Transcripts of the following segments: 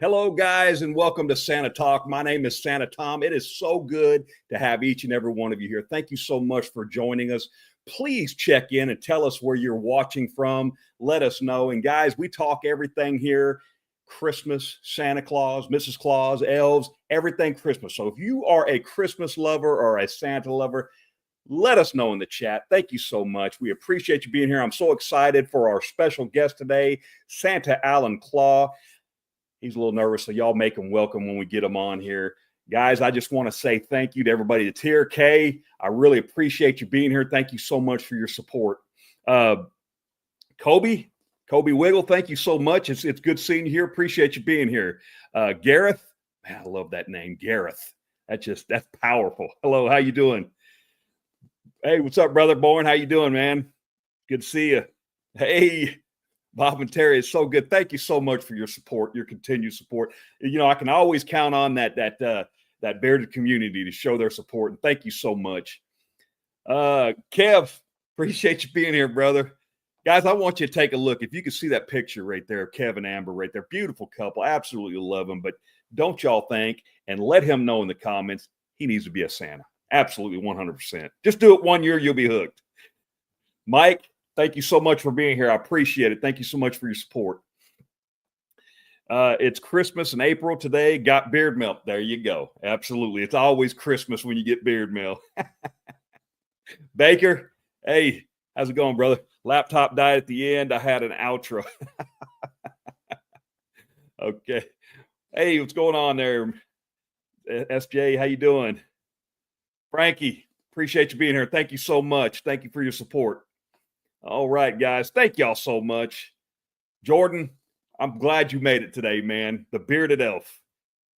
Hello, guys, and welcome to Santa Talk. My name is Santa Tom. It is so good to have each and every one of you here. Thank you so much for joining us. Please check in and tell us where you're watching from. Let us know. And guys, we talk everything here. Christmas, Santa Claus, Mrs. Claus, elves, everything Christmas. So if you are a Christmas lover or a Santa lover, let us know in the chat. Thank you so much. We appreciate you being here. I'm so excited for our special guest today, Santa Allen Klaugh. He's a little nervous, so y'all make him welcome when we get him on here. Guys, I just want to say thank you to everybody that's here. Kay, I really appreciate you being here. Thank you so much for your support. Kobe Wiggle, thank you so much. It's good seeing you here. Appreciate you being here. Gareth, man, I love that name, Gareth. That's powerful. Hello, how you doing? Hey, what's up, brother Bourne? How you doing, man? Good to see you. Hey, Bob and Terry, it's so good. Thank you so much for your support, your continued support. You know, I can always count on that bearded community to show their support, and thank you so much. Kev, appreciate you being here, brother. Guys, I want you to take a look. If you can see that picture right there, Kev and Amber right there, beautiful couple, absolutely love them. But don't y'all think, and let him know in the comments, he needs to be a Santa. Absolutely 100%. Just do it 1 year, you'll be hooked. Mike, thank you so much for being here. I appreciate it. Thank you so much for your support. It's Christmas in April today. Got beard milk. There you go. Absolutely. It's always Christmas when you get beard milk. Baker, hey, how's it going, brother? Laptop died at the end. I had an outro. Okay. Hey, what's going on there? SJ, how you doing? Frankie, appreciate you being here. Thank you so much. Thank you for your support. All right, guys. Thank y'all so much. Jordan, I'm glad you made it today, man. The bearded elf.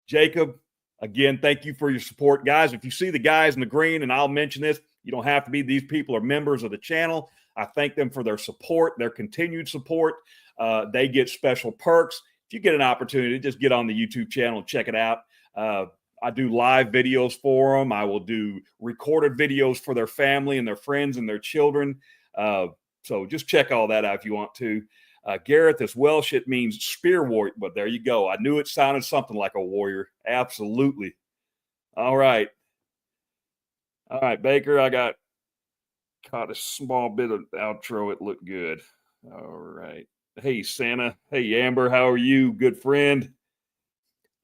Jacob, again, thank you for your support. Guys, if you see the guys in the green, and I'll mention this, you don't have to be. These people are members of the channel. I thank them for their support, their continued support. They get special perks. If you get an opportunity, just get on the YouTube channel and check it out. I do live videos for them. I will do recorded videos for their family and their friends and their children. So just check all that out if you want to. Gareth is Welsh. It means spear warrior, but there you go. I knew it sounded something like a warrior. Absolutely. All right. All right, Baker, I caught a small bit of outro. It looked good. All right. Hey, Santa. Hey, Amber, how are you? Good friend.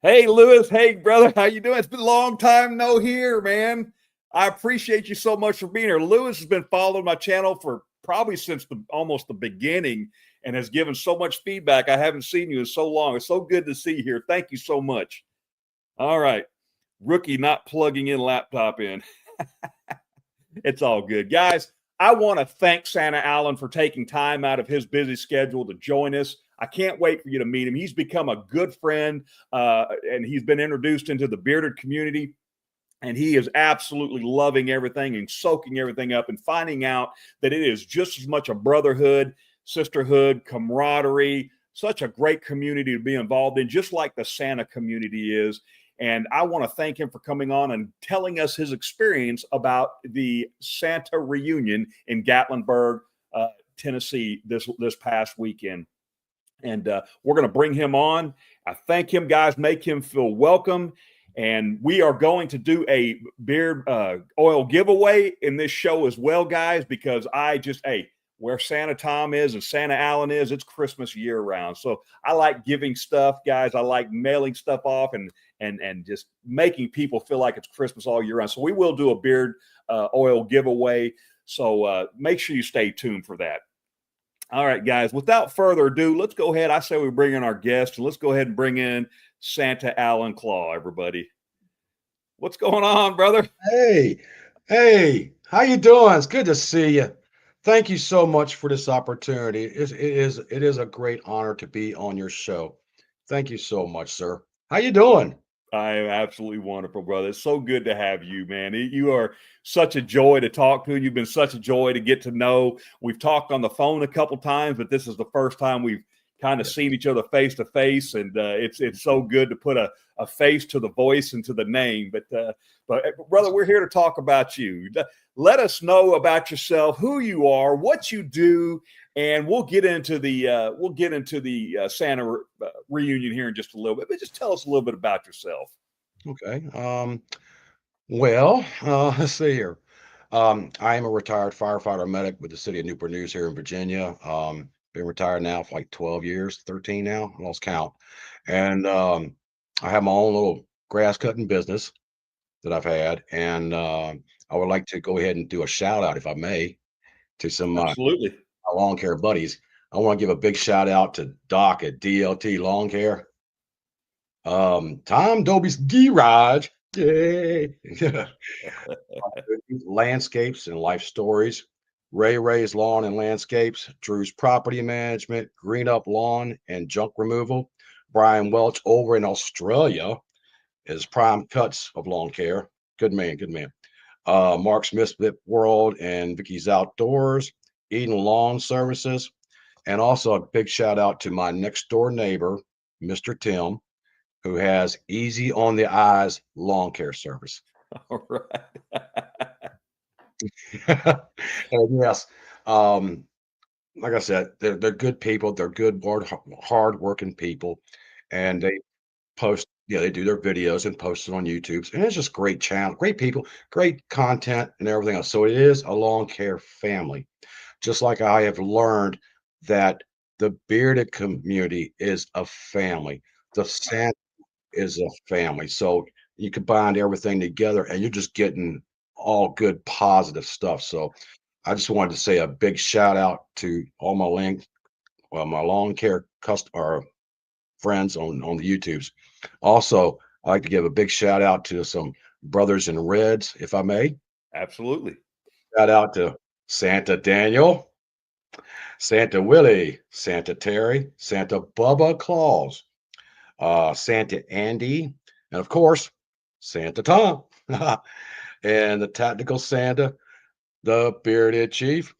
Hey, Lewis. Hey, brother. How you doing? It's been a long time no hear, man. I appreciate you so much for being here. Lewis has been following my channel for probably since almost the beginning and has given so much feedback. I haven't seen you in so long. It's so good to see you here. Thank you so much. All right. Rookie not plugging in laptop in. It's all good. Guys, I want to thank Santa Allen for taking time out of his busy schedule to join us. I can't wait for you to meet him. He's become a good friend, and he's been introduced into the bearded community. And he is absolutely loving everything and soaking everything up and finding out that it is just as much a brotherhood, sisterhood, camaraderie, such a great community to be involved in, just like the Santa community is. And I want to thank him for coming on and telling us his experience about the Santa reunion in Gatlinburg, Tennessee this past weekend. And we're going to bring him on. I thank him, guys. Make him feel welcome. And we are going to do a beard oil giveaway in this show as well, guys, because where Santa Tom is and Santa Allen is, it's Christmas year round. So I like giving stuff, guys. I like mailing stuff off and just making people feel like it's Christmas all year round. So we will do a beard oil giveaway. So make sure you stay tuned for that. All right, guys, without further ado, let's go ahead. I say we bring in our guest, and let's go ahead and bring in Santa Allen Klaugh, everybody. What's going on, brother? Hey, how you doing? It's good to see you. Thank you so much for this opportunity. It is a great honor to be on your show. Thank you so much, sir. How you doing? I am absolutely wonderful, brother. It's so good to have you, man. You are such a joy to talk to. You've been such a joy to get to know. We've talked on the phone a couple times, but this is the first time we've kind of seen each other face to face, and it's so good to put a face to the voice and to the name. But brother, we're here to talk about you. Let us know about yourself, who you are, what you do, and we'll get into the Santa reunion here in just a little bit. But just tell us a little bit about yourself. Okay. Well, let's see here. I am a retired firefighter medic with the city of Newport News here in Virginia. Been retired now for like 12 years, 13 now, I lost count. And I have my own little grass cutting business that I've had. And I would like to go ahead and do a shout out, if I may, to some Absolutely. my lawn care buddies. I want to give a big shout out to Doc at DLT Lawn Care. Tom Dobie's Garage. Yay. Landscapes and life stories. Ray's Lawn and Landscapes. Drew's Property Management. Green Up Lawn and Junk Removal. Brian Welch over in Australia is Prime Cuts of Lawn Care. Good man, good man. Mark Smith's Lip World and Vicky's Outdoors. Eden Lawn Services. And also a big shout out to my next door neighbor, Mr. Tim, who has Easy on the Eyes Lawn Care Service. All right. And yes, like I said, they're good people. They're good, hard working people, and they post. Yeah, they do their videos and post it on YouTube, and it's just great channel, great people, great content, and everything else. So it is a lawn care family. Just like I have learned that the bearded community is a family. The Santa is a family. So you combine everything together and you're just getting all good positive stuff. So I just wanted to say a big shout out to all my lawn care or friends on the YouTubes. Also, I'd like to give a big shout out to some brothers in reds, if I may. Absolutely. Shout out to Santa Daniel, Santa Willie, Santa Terry, Santa Bubba Claus, Santa Andy, and of course, Santa Tom, and the tactical Santa, the bearded chief,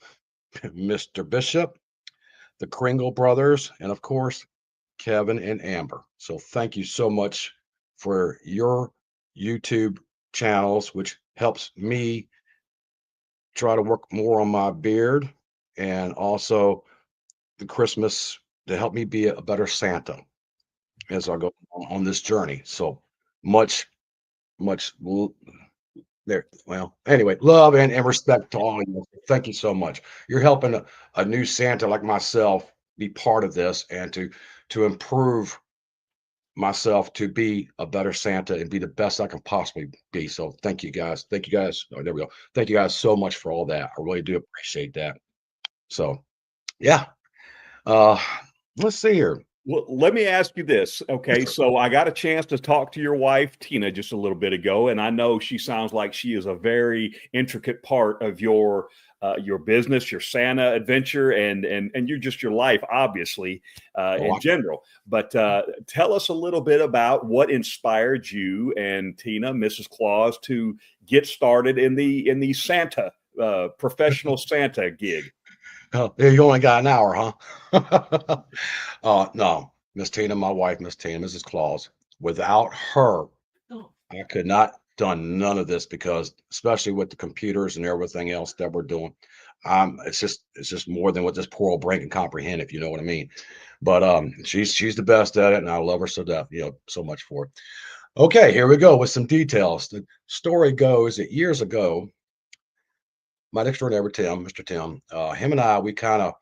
Mr. Bishop, the Kringle brothers, and of course, Kevin and Amber. So thank you so much for your YouTube channels, which helps me try to work more on my beard and also the Christmas to help me be a better Santa as I go on this journey. So much, much there. Well, anyway, love and respect to all of you. Thank you so much. You're helping a new Santa like myself be part of this and to improve myself to be a better Santa and be the best I can possibly be. So thank you guys. Thank you guys. Oh, there we go. Thank you guys so much for all that. I really do appreciate that. So yeah. Uh let's see here. Well, let me ask you this. Okay. So I got a chance to talk to your wife, Tina, just a little bit ago, and I know she sounds like she is a very intricate part of your business, your Santa adventure, and you're just your life, obviously, in general. But tell us a little bit about what inspired you and Tina, Mrs. Claus, to get started in the Santa professional Santa gig. Oh, you only got an hour, huh? No, Miss Tina, my wife, Miss Tina, Mrs. Claus. Without her, I could not done none of this because, especially with the computers and everything else that we're doing, it's just more than what this poor old brain can comprehend, if you know what I mean. But she's the best at it, and I love her so death, so much for it. Okay, here we go with some details. The story goes that years ago, my next door neighbor Tim, Mr. Tim, him and I, we kind of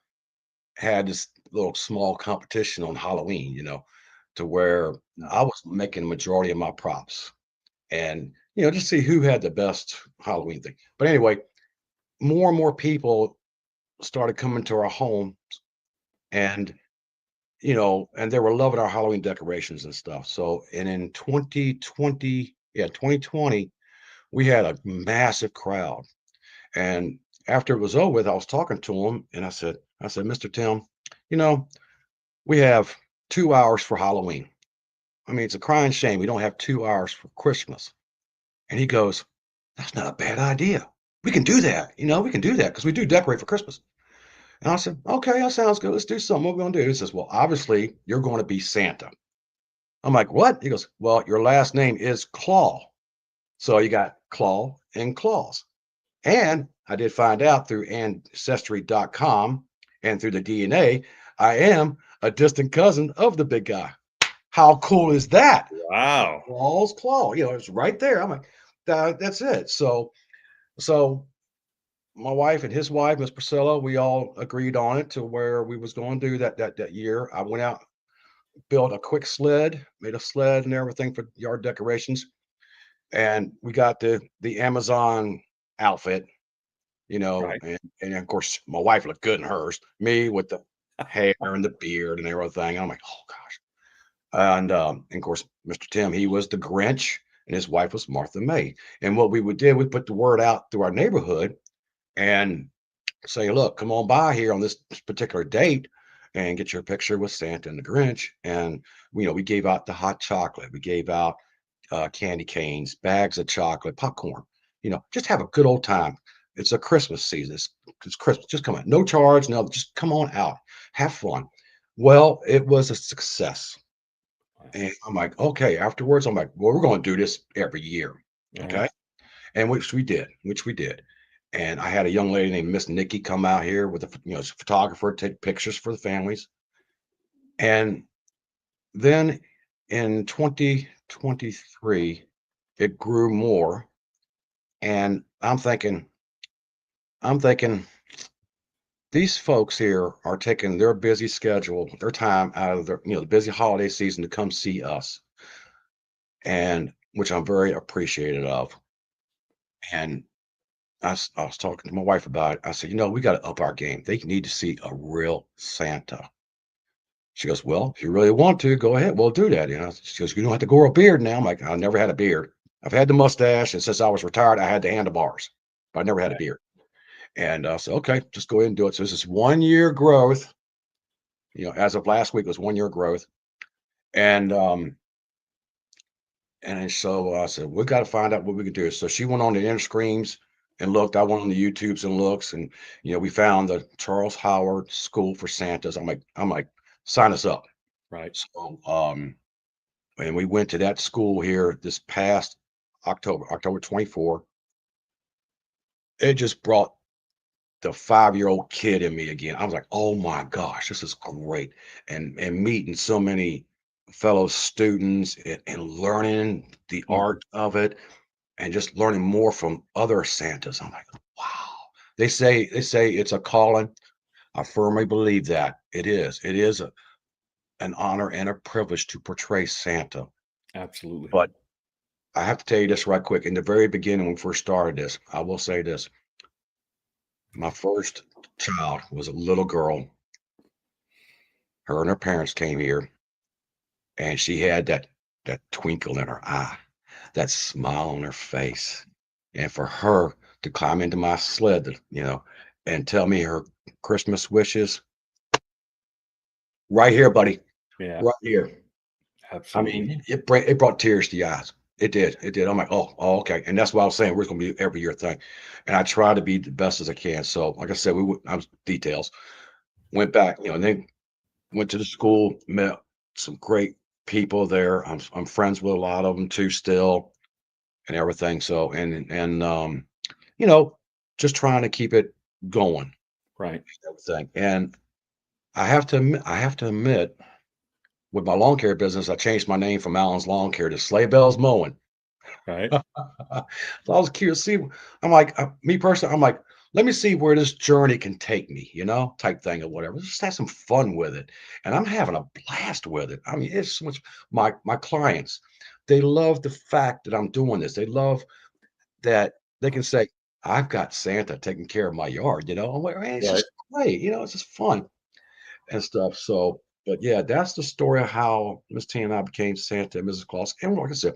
had this little small competition on Halloween, to where I was making the majority of my props and, just see who had the best Halloween thing. But anyway, more and more people started coming to our home and, and they were loving our Halloween decorations and stuff. So, and in 2020, we had a massive crowd. And after it was over with, I was talking to him and I said, Mr. Tim, we have 2 hours for Halloween. I mean, it's a crying shame we don't have 2 hours for Christmas. And he goes, that's not a bad idea. We can do that. We can do that because we do decorate for Christmas. And I said, okay, that sounds good. Let's do something. What are we going to do? He says, well, obviously, you're going to be Santa. I'm like, what? He goes, well, your last name is Klaugh. So you got Klaugh and Claus. And I did find out through ancestry.com And through the DNA, I am a distant cousin of the big guy. How cool is that? Wow. Claw's Klaugh. It's right there. I'm like, that's it. So my wife and his wife, Miss Priscilla, we all agreed on it to where we was going to do that year. I went out, built a quick sled, made a sled and everything for yard decorations, and we got the Amazon outfit, Right. and of course my wife looked good in hers. Me with the hair and the beard and everything. I'm like, oh gosh. And of course, Mr. Tim, he was the Grinch, and his wife was Martha May. And what we would do, we put the word out through our neighborhood and say, look, come on by here on this particular date and get your picture with Santa and the Grinch. And we gave out the hot chocolate, we gave out candy canes, bags of chocolate, popcorn. Just have a good old time. It's a Christmas season. It's Christmas. Just come on, no charge, no, just come on out, have fun. Well, it was a success. And I'm like, okay. Afterwards, I'm like, well, we're going to do this every year. Uh-huh. Okay. And which we did. And I had a young lady named Miss Nikki come out here with a photographer, take pictures for the families. And then in 2023, it grew more. And I'm thinking, these folks here are taking their busy schedule, their time out of the busy holiday season to come see us, and which I'm very appreciative of. And I was talking to my wife about it. I said, we got to up our game. They need to see a real Santa. She goes, well, if you really want to, go ahead. We'll do that. She goes, you don't have to grow a beard now. I'm like, I never had a beard. I've had the mustache, and since I was retired, I had the handlebars, but I never had a beard. And I said, okay, just go ahead and do it. So this is 1 year growth. As of last week, it was 1 year growth. And so I said, we got to find out what we can do. So she went on the inner screens and looked. I went on the YouTubes and looks, and we found the Charles Howard School for Santas. I'm like, sign us up. Right. So and we went to that school here this past October 24. It just brought the 5-year-old kid in me again. I was like, oh my gosh, this is great. And meeting so many fellow students and learning the Mhm. art of it and just learning more from other Santas. I'm like, wow. They say it's a calling. I firmly believe that it is. It is an honor and a privilege to portray Santa. Absolutely. But I have to tell you this right quick. In the very beginning, when we first started this, I will say this. My first child was a little girl. Her and her parents came here, and she had that twinkle in her eye, that smile on her face. And for her to climb into my sled, and tell me her Christmas wishes right here, buddy, Yeah. right here. I Absolutely. mean, it brought tears to the eyes. It did. It did. I'm like, oh, okay. And that's why I was saying we're going to be every year thing. And I try to be the best as I can. So, like I said, I was details. Went back, and then went to the school, met some great people there. I'm friends with a lot of them too still, and everything. So, you know, just trying to keep it going, Right. everything. And I have to admit, with my lawn care business, I changed my name from Allen's Lawn Care to Sleigh Bells Mowing. Right. So I was curious. See, I'm like, me personally, I'm like, let me see where this journey can take me, type thing or whatever. Just have some fun with it, and I'm having a blast with it. I mean, it's so much. My clients, they love the fact that I'm doing this. They love that they can say, I've got Santa taking care of my yard. I'm like, man, it's Right. just great. It's just fun and stuff. So, but yeah, that's the story of how Miss T and I became Santa and Mrs. Claus. And like I said,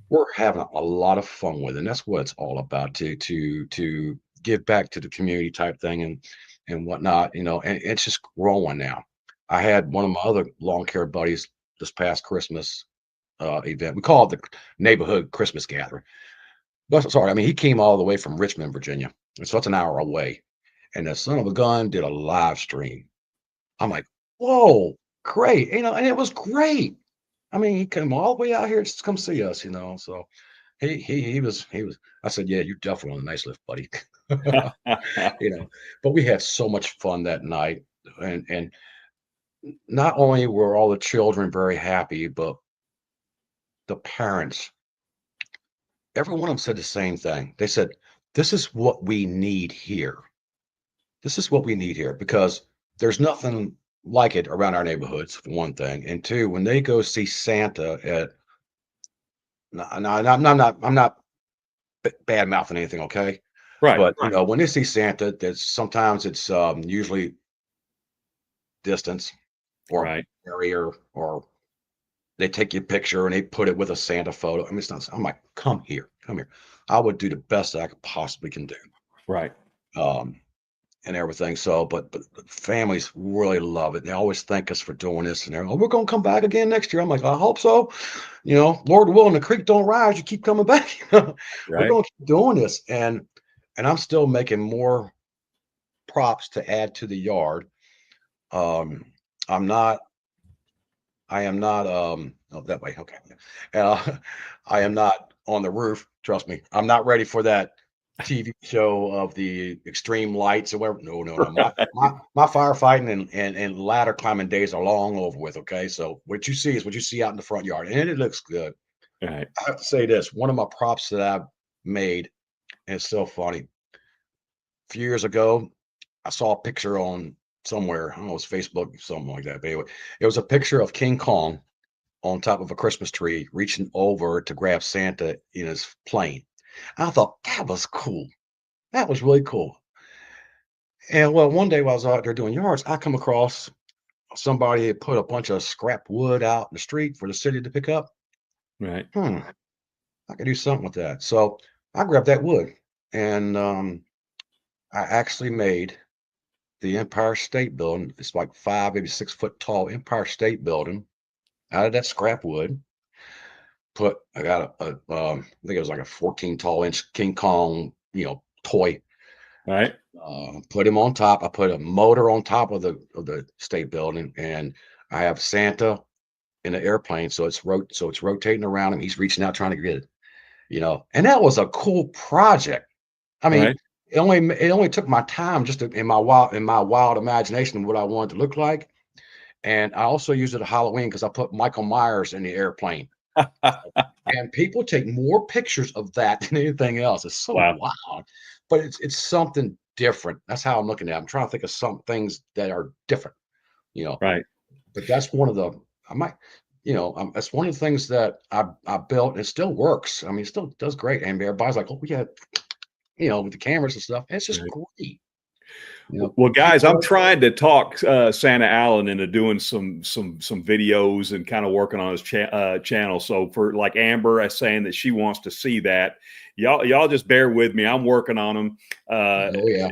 we're having a lot of fun with it, and that's what it's all about, to give back to the community type thing and whatnot, and it's just growing now. I had one of my other lawn care buddies this past Christmas event. We call it the neighborhood Christmas gathering. But sorry, I mean he came all the way from Richmond, Virginia, and so it's an hour away. And the son of a gun did a live stream. I'm like, whoa, great, and it was great. I mean, he came all the way out here just to come see us, so he was. I said, "Yeah, you're definitely on a nice lift, buddy." you know. But we had so much fun that night, and not only were all the children very happy, but the parents, every one of them said the same thing. They said, "This is what we need here. This is what we need here," because there's nothing like it around our neighborhoods, for one thing, and two, when they go see Santa at, no, no, I'm not bad mouthing anything, okay? Right. But when they see Santa, that's sometimes it's usually distance or Right. area, or they take your picture and they put it with a Santa photo. I mean, it's not. I'm like, come here, come here. I would do the best I could possibly can do, Right. um, and everything. So, but families really love it. They always thank us for doing this, and they're, oh, we're gonna come back again next year. I'm like, I hope so. Lord willing, the creek don't rise. You keep coming back. We're Right. gonna keep doing this, and I'm still making more props to add to the yard. Um, I'm not I am not, oh, that way, okay. Uh, I am not on the roof, trust me. I'm not ready for that TV show of the extreme lights or whatever. No, no, no. My firefighting and ladder climbing days are long over with, okay? So what you see is what you see out in the front yard, and it looks good. Right. I have to say this, one of my props that I've made, and it's so funny. A few years ago, I saw a picture on somewhere, I don't know, it was Facebook, something like that. But anyway, it was a picture of King Kong on top of a Christmas tree, reaching over to grab Santa in his plane. I thought that was cool. That was really cool. And well, one day while I was out there doing yards, I come across somebody had put a bunch of scrap wood out in the street for the city to pick up. Right. Hmm, I could do something with that. So I grabbed that wood, and I actually made the Empire State Building. It's like 5, maybe 6 foot tall Empire State Building out of that scrap wood. I got I think it was like a 14 tall inch King Kong, toy. Right. Put him on top. I put a motor on top of the state building, and I have Santa in the airplane, so it's rotating around him. He's reaching out trying to get it. And that was a cool project. I mean, Right. it only took my time just in my wild imagination of what I wanted to look like, and I also used it at Halloween because I put Michael Myers in the airplane. And people take more pictures of that than anything else. It's so Wow. wild, but it's something different. That's how I'm looking at it. I'm trying to think of some things that are different, you know. Right. But that's one of the I might, that's one of the things that I built, and it still works. I mean, it still does great. And everybody's like, "Oh, yeah," with the cameras and stuff. And it's just Right. great. Well, guys, I'm People, trying to talk Santa Allen into doing some videos and kind of working on his channel. So for like Amber saying that she wants to see that, y'all just bear with me. I'm working on them. oh yeah.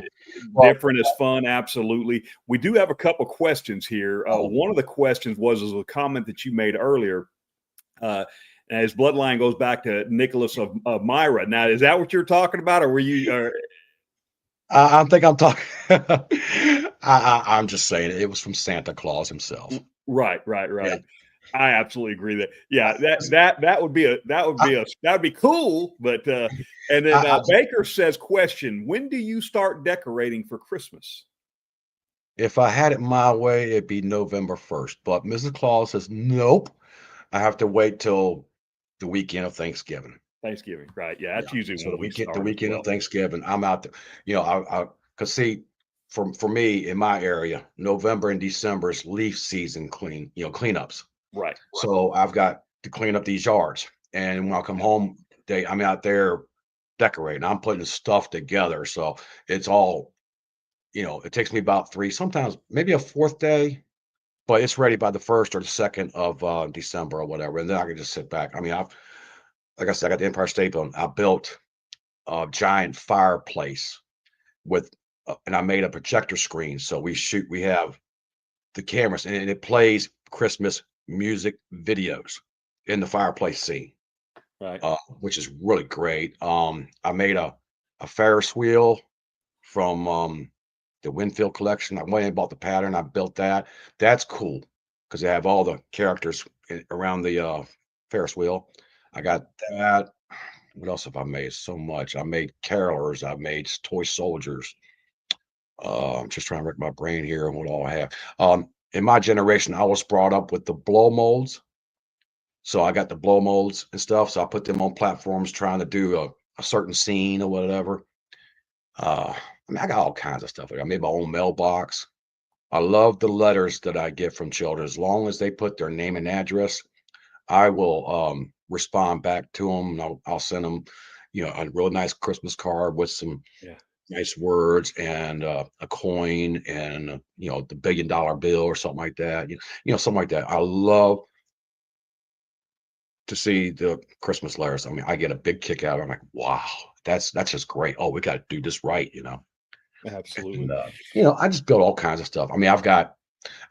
Well, Different is fun, absolutely. We do have a couple questions here. oh, One of the questions was a comment that you made earlier. And his bloodline goes back to Nicholas of Myra. Now, is that what you're talking about, or were you? I think I'm talking. I'm just saying it was from Santa Claus himself. Right, right, Yeah. right. I absolutely agree that. Yeah, I, that would be cool. But and then I, Baker says, question: when do you start decorating for Christmas? if I had it my way, it'd be November 1st. But Mrs. Claus says, nope. I have to wait till the weekend of Thanksgiving. Thanksgiving, right? Yeah, Yeah. that's usually So the when we weekend, the start as weekend of well. Thanksgiving, I'm out there. Cause see, for me in my area, November and December is leaf season cleanups. Right, So I've got to clean up these yards. And when I come home, I'm out there decorating. I'm putting stuff together. So it's all, it takes me about 3, sometimes maybe a 4th day, but it's ready by the 1st or the 2nd of December or whatever. And then I can just sit back. I mean, like I said, I got the Empire State Building. I built a giant fireplace with, and I made a projector screen. So we have the cameras, and it plays Christmas music videos in the fireplace scene, right, which is really great. I made a Ferris wheel from the Winfield collection. I went and bought the pattern. I built that. That's cool because they have all the characters around the Ferris wheel. I got that. What else have I made? So much. I made carolers. I made toy soldiers. I'm just trying to wreck my brain here and what all I have. In my generation, I was brought up with the blow molds. So I got the blow molds and stuff. So I put them on platforms trying to do a certain scene or whatever. I mean, I got all kinds of stuff. I made my own mailbox. I love the letters that I get from children. As long as they put their name and address, I will respond back to them. And I'll send them, a real nice Christmas card with some Yeah. nice words and a coin and the $1 billion bill or something like that. Something like that. I love to see the Christmas letters. I mean, I get a big kick out of it. I'm like, wow, that's just great. Oh, we got to do this right. Absolutely. And I just build all kinds of stuff. I mean,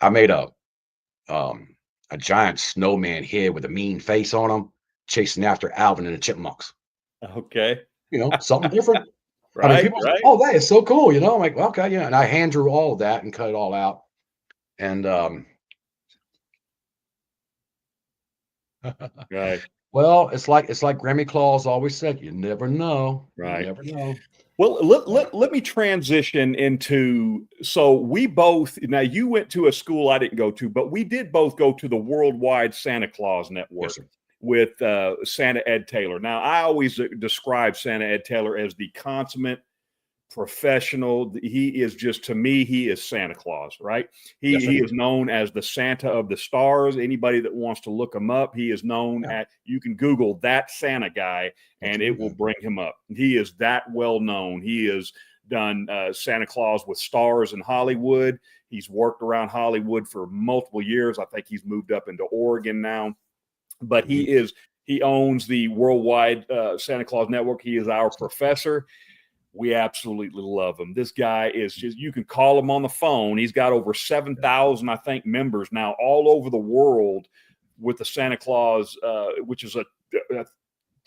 I made um a giant snowman head with a mean face on him, chasing after Alvin and the Chipmunks. Okay. Something different. I mean, Right. people say, Right. "Oh, that is so cool." I'm like, well, okay, yeah. And I hand drew all of that and cut it all out. And Right. well, it's like Grammy Claus always said, you never know. You Right. never know. Well, let me transition into, so we both, now you went to a school I didn't go to, but we did both go to the Worldwide Santa Claus Yes, Network sir. with Santa Ed Taylor. Now, I always describe Santa Ed Taylor as the consummate professional. He is just, to me, he is Santa Claus, right? Yes, sir. He is known as the Santa of the stars. Anybody that wants to look him up, he is known Yeah, at, you can Google that Santa guy and it will absolutely. bring him up. He is that well known. He has done Santa Claus with stars in Hollywood. He's worked around Hollywood for multiple years. I think he's moved up into Oregon now, but Mhm. he owns the Worldwide Santa Claus Network. He is our professor. We absolutely love him. This guy is just, you can call him on the phone. He's got over 7,000, I think, members now all over the world with the Santa Claus, which is a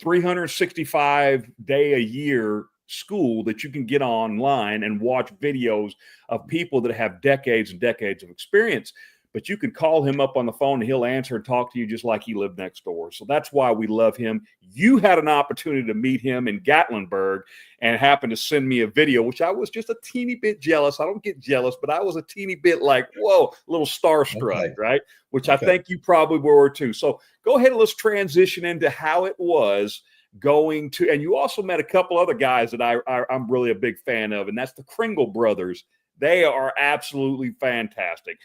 365 day a year school that you can get online and watch videos of people that have decades and decades of experience. But you can call him up on the phone and he'll answer and talk to you just like he lived next door. So that's why we love him. You had an opportunity to meet him in Gatlinburg and happened to send me a video, which I was just a teeny bit jealous. I don't get jealous, but I was a teeny bit like, whoa, a little starstruck, Okay. right? Which I Okay. think you probably were too. So go ahead and let's transition into how it was going to, and you also met a couple other guys that I'm really a big fan of, and that's the Kringle brothers. They are absolutely fantastic.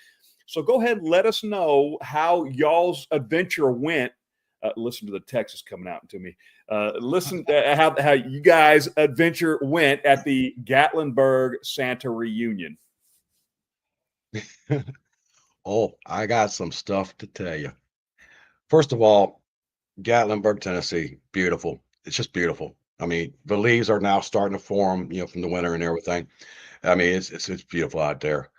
So go ahead and let us know how y'all's adventure went. Listen to the Texas coming out to me. Listen to how you guys' adventure went at the Gatlinburg Santa reunion. Oh, I got some stuff to tell you. First of all, Gatlinburg, Tennessee, beautiful. It's just beautiful. I mean, the leaves are now starting to form, from the winter and everything. I mean, it's beautiful out there.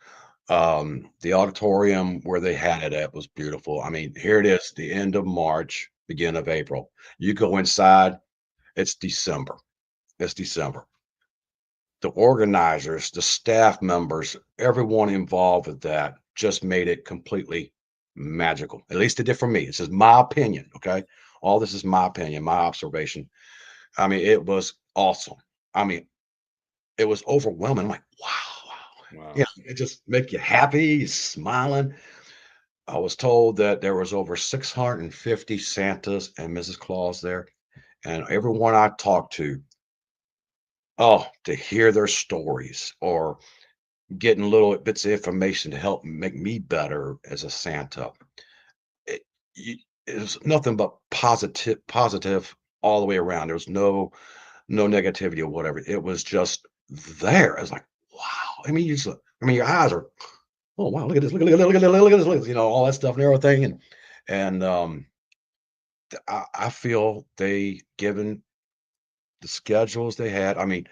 The auditorium where they had it at was beautiful. I mean, here it is, the end of March, beginning of April. You go inside, it's December. It's December. The organizers, the staff members, everyone involved with that just made it completely magical. At least it did for me. This is my opinion. Okay. All this is my opinion, my observation. I mean, it was awesome. I mean, it was overwhelming. I'm like, wow, wow. Wow. It just make you happy, smiling. I was told that there was over 650 Santas and Mrs. Claus there. And everyone I talked to, oh, to hear their stories or getting little bits of information to help make me better as a Santa. It, it was nothing but positive all the way around. There was no negativity or whatever. It was just there. I was like, wow. I mean, your eyes are, oh wow, look at this, look at this, all that stuff and everything. And I feel they given the schedules they had. I mean,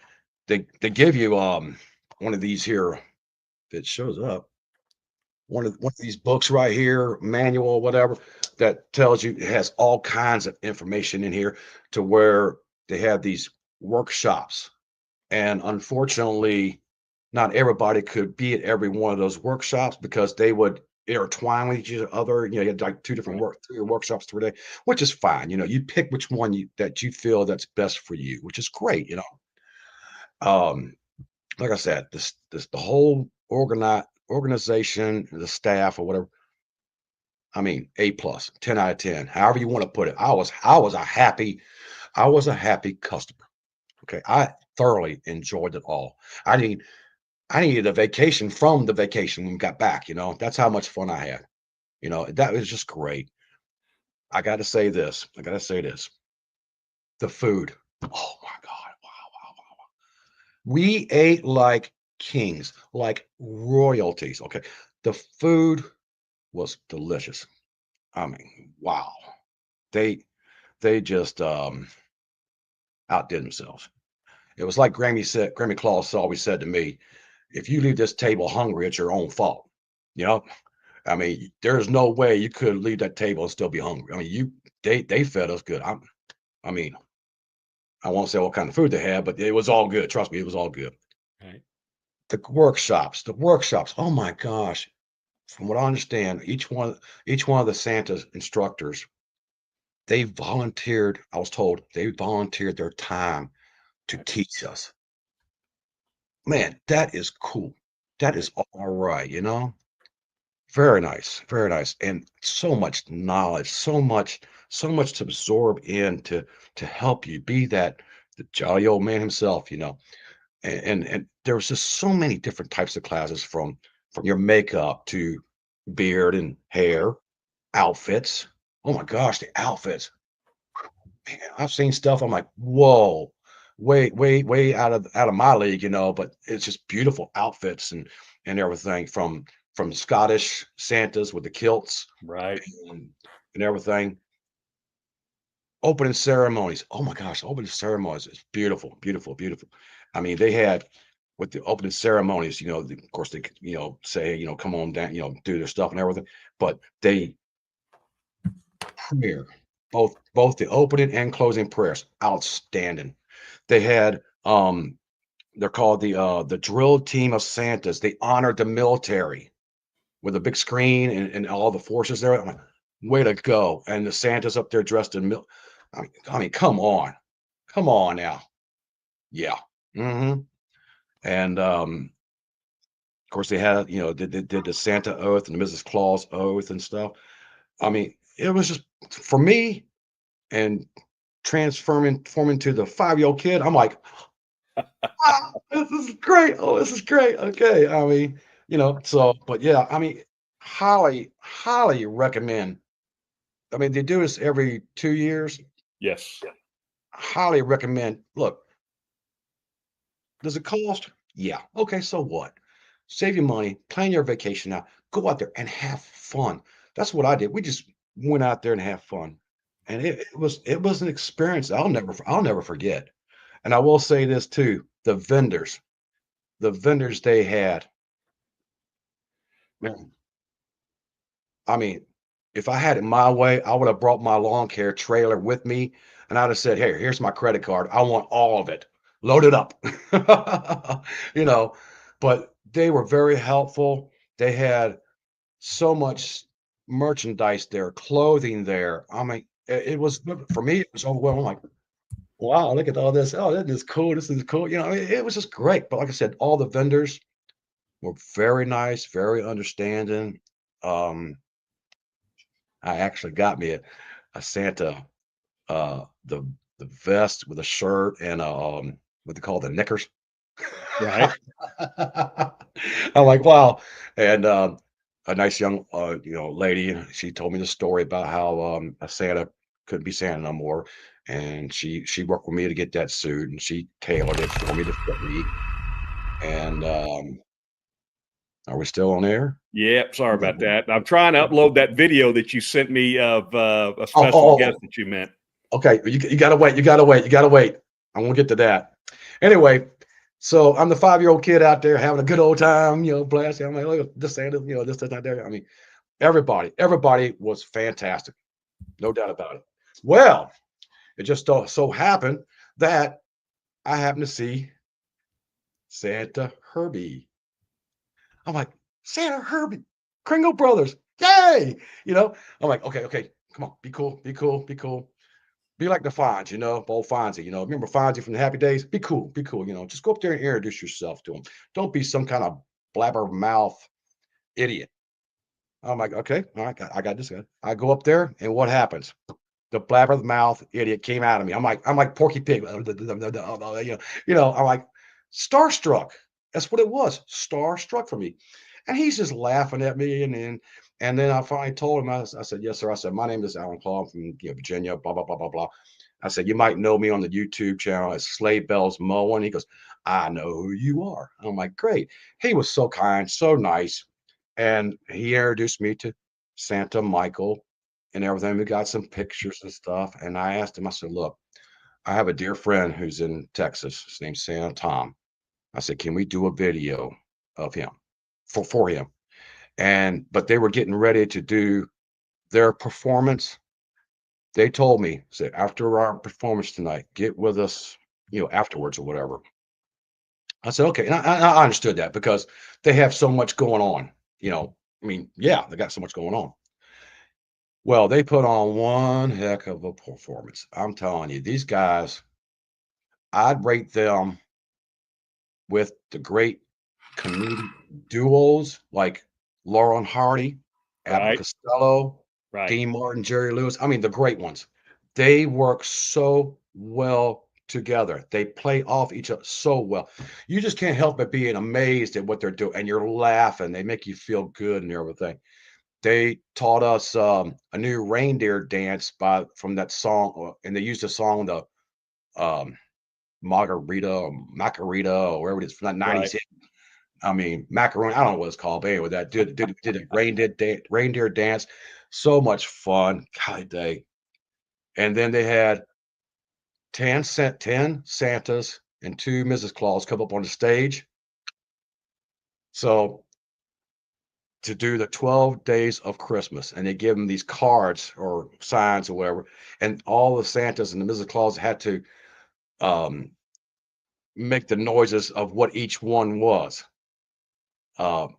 they give you one of these here that shows up. One of these books right here, manual, whatever, that tells you it has all kinds of information in here to where they have these workshops. And unfortunately, not everybody could be at every one of those workshops because they would intertwine with each other. You had like two different three workshops 3 days, which is fine. You pick which one that you feel that's best for you, which is great. Um, like I said, this the whole organization, the staff or whatever. I mean, A plus, 10 out of 10, however you want to put it. I was a happy customer. Okay. I thoroughly enjoyed it all. I need I needed a vacation from the vacation when we got back. That's how much fun I had. That was just great. I gotta say this. I gotta say this. The food. Oh my God. Wow, wow, wow. We ate like kings, like royalties. Okay. The food was delicious. I mean, wow. They they just outdid themselves. It was like Grammy Claus always said to me, if you leave this table hungry, it's your own fault. You know, I mean, there's no way you could leave that table and still be hungry. I mean, they fed us good. I mean, I won't say what kind of food they had, but it was all good. Trust me, it was all good. Right. The workshops. Oh my gosh. From what I understand, each one of the Santa instructors, they volunteered, I was told they volunteered their time to teach us. Man, that is cool. That Right. is all right. Very nice, very nice, and so much knowledge, so much to absorb in to help you be the jolly old man himself. And there was just so many different types of classes from your makeup to beard and hair, outfits. Oh my gosh, the outfits. Man, I've seen stuff. I'm like, whoa, way, way, way out of my league. But it's just beautiful outfits and everything from Scottish Santas with the kilts Right. and, and everything. Opening ceremonies. Oh my gosh, opening ceremonies is beautiful, beautiful, beautiful. I mean, they had with the opening ceremonies, of course they could, say, come on down, do their stuff and everything, but they prayer, both the opening and closing prayers, outstanding. They had they're called the drill team of Santas. They honored the military with a big screen and all the forces there. I'm like, way to go. And the Santas up there dressed in I mean, come on now. Yeah. hmm And of course they had, they did the Santa oath and the Mrs. Claus oath and stuff. I mean, it was just for me and forming to the 5-year-old kid. I'm like, wow, this is great. Oh, this is great. Okay. I mean, so, but yeah, I mean, highly, highly recommend. I mean, they do this every 2 years. Yes. Highly recommend. Look, does it cost? Yeah. Okay. So what? Save your money, plan your vacation out, go out there and have fun. That's what I did. We just went out there and have fun. And it was an experience I'll never forget. And I will say this too, the vendors they had, man, I mean, if I had it my way, I would have brought my lawn care trailer with me and I'd have said, "Hey, here's my credit card. I want all of it. Load it up." You know, but they were very helpful. They had so much merchandise there, clothing there. I mean, it was for me, it was overwhelming. I'm like, wow, look at all this. Oh, this is cool. This is cool. It was just great. But like I said, all the vendors were very nice, very understanding. Um, I actually got me a Santa, the vest with a shirt and what they call the knickers. Right. I'm like, wow. And a nice young lady, she told me the story about how a Santa couldn't be Santa no more. And she worked with me to get that suit and she tailored it for me to fit me. And are we still on air? Yeah. Sorry about that. I'm trying to upload that video that you sent me of a Oh, special oh, guest oh, that you meant. okay. You gotta wait. You gotta wait. You gotta wait. I'm gonna get to that. Anyway, so I'm the 5-year-old kid out there having a good old time, blasting. I'm like, look at this Santa, this, that, there. I mean, everybody was fantastic. No doubt about it. Well, it just so happened that I happened to see Santa Herbie. I'm like, Santa Herbie. Kringle Brothers. Yay! I'm like, okay, come on, be cool, be cool, be cool. Be like the Fonz, old Fonzie, remember Fonzie from the Happy Days? Be cool, just go up there and introduce yourself to him. Don't be some kind of blabbermouth idiot. I'm like, okay, all right, I got this guy. I go up there, and what happens? The blabbermouth idiot came out of me. I'm like Porky Pig. I'm like starstruck. That's what it was. Starstruck for me. And he's just laughing at me. And then I finally told him, I said, yes, sir. I said, my name is Allen Klaugh. I'm from Virginia, blah, blah, blah, blah, blah. I said, you might know me on the YouTube channel as Sleigh Bells Mowing. He goes, I know who you are. I'm like, great. He was so kind, so nice. And he introduced me to Santa Michael and everything. We got some pictures and stuff. And I asked him, I said, look, I have a dear friend who's in Texas. His name's Santa Tom. I said, can we do a video of him for him? But they were getting ready to do their performance. They told me, said, after our performance tonight, get with us, afterwards or whatever. I said, okay. And I understood that because they have so much going on, yeah, they got so much going on. Well, they put on one heck of a performance. I'm telling you, these guys, I'd rate them with the great comedic duos like Laurel and Hardy, Abbott Right. Costello, Right. Dean Martin, Jerry Lewis. I mean, the great ones. They work so well together. They play off each other so well. You just can't help but being amazed at what they're doing, and you're laughing. They make you feel good and everything. They taught us a new reindeer dance from that song, and they used a song, the um, Macarita, or wherever it is from that 90s Right. hit. I mean, macaroni. I don't know what it's called, but anyway, that did a reindeer dance. So much fun, golly day. And then they had 10 Santas and 2 Mrs. Claus come up on the stage. So to do the 12 days of Christmas, and they give them these cards or signs or whatever, and all the Santas and the Mrs. Claus had to um, make the noises of what each one was. Um,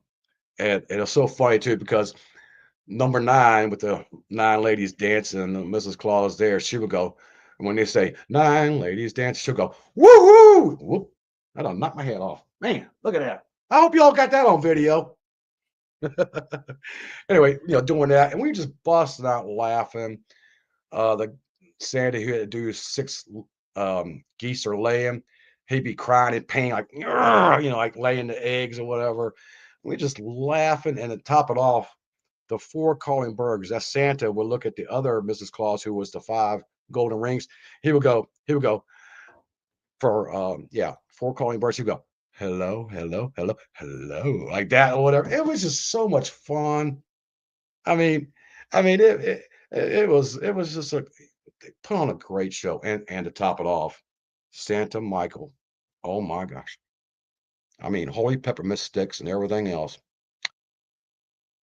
and it's so funny too because number 9 with the 9 ladies dancing, and Mrs. Claus there, she would go, and when they say 9 ladies dancing, she'll go, woohoo! Whoop. I done knocked my head off. Man, look at that. I hope y'all got that on video. Anyway, doing that, and we just busting out laughing. The Santa who had to do 6 geese are laying, he'd be crying in pain, like, like laying the eggs or whatever. We just laughing, and to top it off, the 4 calling birds, that Santa would look at the other Mrs. Claus, who was the 5 golden rings. He would go for 4 calling birds. He'd go, hello, hello, hello, hello, like that or whatever. It was just so much fun. I mean, it was just they put on a great show, and to top it off, Santa Michael. Oh my gosh. I mean, holy peppermint sticks and everything else.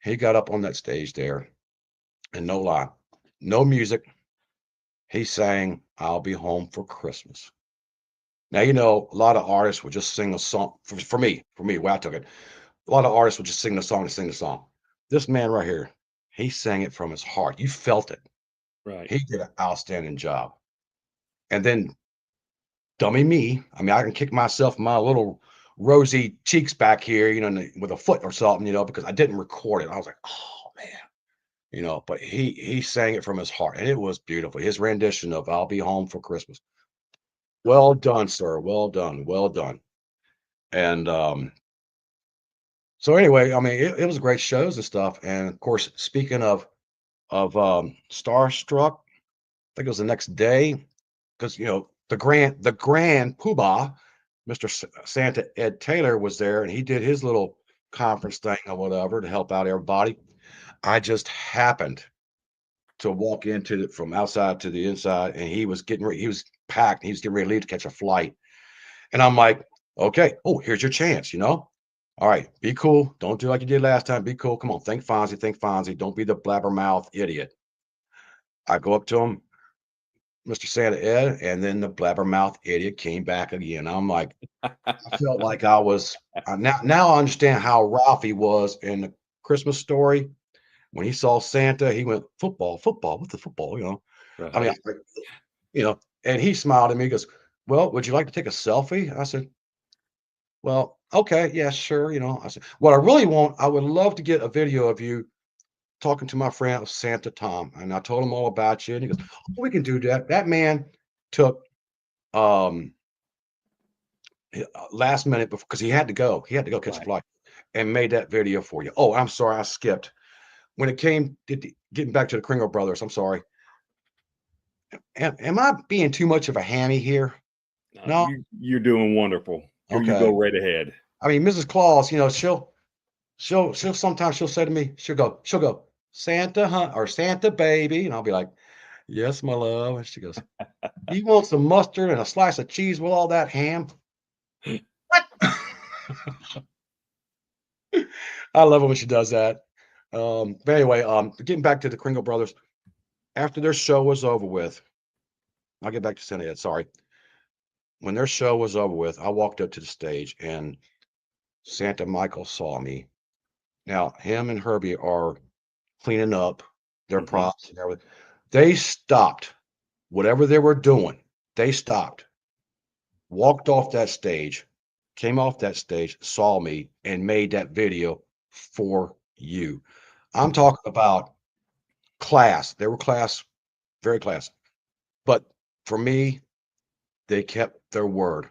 He got up on that stage there, and no lie, no music. He sang "I'll Be Home for Christmas." Now, a lot of artists would just sing a song. For me, where I took it, a lot of artists would just sing the song to sing the song. This man right here, he sang it from his heart. You felt it. Right. He did an outstanding job. And then dummy me, I mean, I can kick myself in my little rosy cheeks back here, with a foot or something, because I didn't record it. I was like, oh man, but he sang it from his heart, and it was beautiful. His rendition of "I'll Be Home for Christmas." Well done, sir. Well done. Well done. And so anyway, I mean, it was great shows and stuff. And of course, speaking of starstruck, I think it was the next day, because the grand poobah, Mr. Santa Ed Taylor, was there, and he did his little conference thing or whatever to help out everybody. I just happened to walk into it from outside to the inside, and he was getting ready. He was packed. He was getting ready to leave to catch a flight, and I'm like, okay, oh, here's your chance. All right, be cool. Don't do like you did last time. Be cool. Come on, think Fonzie. Think Fonzie. Don't be the blabbermouth idiot. I go up to him, Mr. Santa Ed, and then the blabbermouth idiot came back again. I'm like, I felt like I was now I understand how Ralphie was in Christmas Story. When he saw Santa, he went, football, football, what's the football? I mean, Right. and he smiled at me. He goes, well, would you like to take a selfie? I said, well, okay, yeah, sure. I said, what I really want, I would love to get a video of you talking to my friend Santa Tom. And I told him all about you. And he goes, oh, we can do that. That man took um last minute because he had to go. He had to go catch a Right. flight and made that video for you. Oh, I'm sorry, I skipped. When it came to getting back to the Kringle brothers, I'm sorry. Am I being too much of a hammy here? No? You're doing wonderful. You Okay. go right ahead. I mean, Mrs. Claus, she'll sometimes she'll say to me, she'll go, Santa, huh? Or Santa baby. And I'll be like, yes, my love. And she goes, you want some mustard and a slice of cheese with all that ham? What? I love it when she does that. But anyway, getting back to the Kringle brothers, after their show was over with, I'll get back to Santa Ed, sorry. When their show was over with, I walked up to the stage and Santa Michael saw me. Now, him and Herbie are cleaning up their Hmm. props and everything. They stopped whatever they were doing. They stopped, walked off that stage, came off that stage, saw me, and made that video for you. I'm talking about class. They were class, very class. But for me, they kept their word.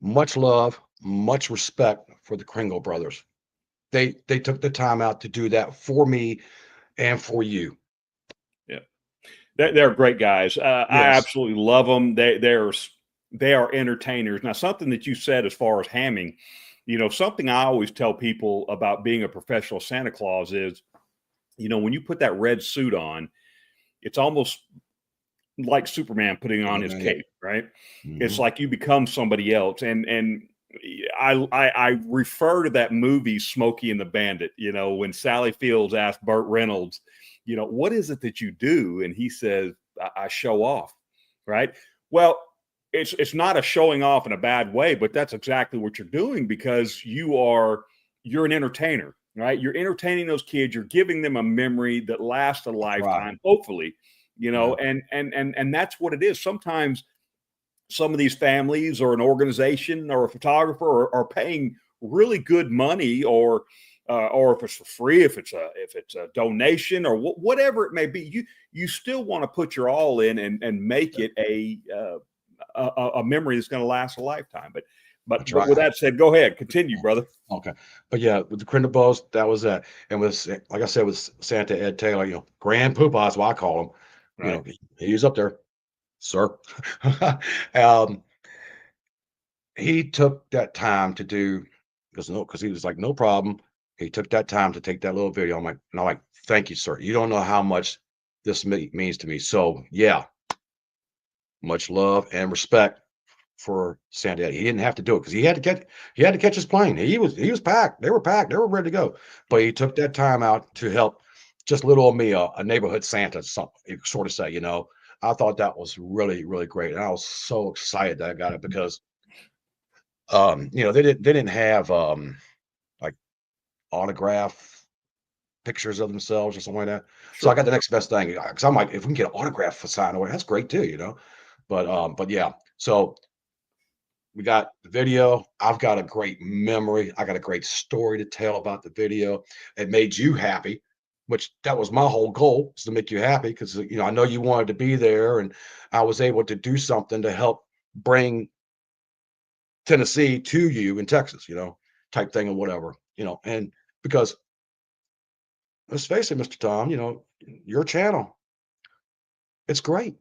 Much love, much respect for the Kringle brothers. They took the time out to do that for me and for you. Yeah. They're great guys. I Yes. absolutely love them. They are entertainers. Now, something that you said as far as hamming, something I always tell people about being a professional Santa Claus is, when you put that red suit on, it's almost like Superman putting on his Yeah. cape, right? It's Mhm. like you become somebody else. And I refer to that movie Smokey and the Bandit. When Sally Fields asked Burt Reynolds, what is it that you do? And he says, I show off, right? Well, it's not a showing off in a bad way, but that's exactly what you're doing because you're an entertainer, right? You're entertaining those kids. You're giving them a memory that lasts a That's right. lifetime, hopefully, Yeah. and that's what it is. Sometimes some of these families or an organization or a photographer are paying really good money or if it's for free, if it's a donation or whatever it may be, you still want to put your all in and make it a memory that's going to last a lifetime. That's But right. with that said, go ahead, continue, brother. Okay. But yeah, with the Krindables, that was that. And with, like I said, with Santa Ed Taylor, Grand Poobah is what I call him. Right. He's up there, sir. um, he took that time to do because he was like, no problem. He took that time to take that little video. I'm like, thank you, sir. You don't know how much this means to me. So yeah, much love and respect for Santa Ed. He didn't have to do it because he had to catch his plane. He was packed. They were packed. They were ready to go. But he took that time out to help just little old me, a neighborhood Santa, something you could sort of say. I thought that was really, really great. And I was so excited that I got it because they didn't have like autograph pictures of themselves or something like that. So I Sure. got the next best thing because I'm like, if we can get an autograph for sign away, that's great too. But yeah. So we got the video. I've got a great memory. I got a great story to tell about the video. It made you happy, which that was my whole goal, is to make you happy because I know you wanted to be there, and I was able to do something to help bring Tennessee to you in Texas, type thing or whatever, and because let's face it, Mr. Tom, your channel, it's great.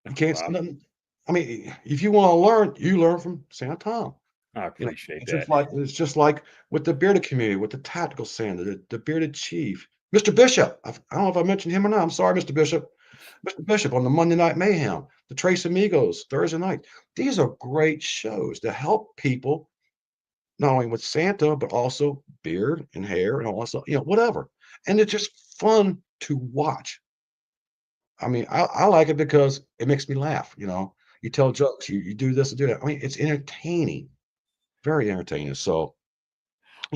You can't say Wow, nothing. I mean, if you want to learn, you learn from Santa Tom. I appreciate It's that. just like with the bearded community, with the tactical Santa, the bearded chief, Mr. Bishop. I don't know if I mentioned him or not. I'm sorry, Mr. Bishop. Mr. Bishop on the Monday Night Mayhem, the Trace Amigos Thursday night. These are great shows to help people not only with Santa, but also beard and hair and all that stuff, whatever. And it's just fun to watch. I mean, I like it because it makes me laugh. You tell jokes, you do this and do that. I mean, it's entertaining, very entertaining. So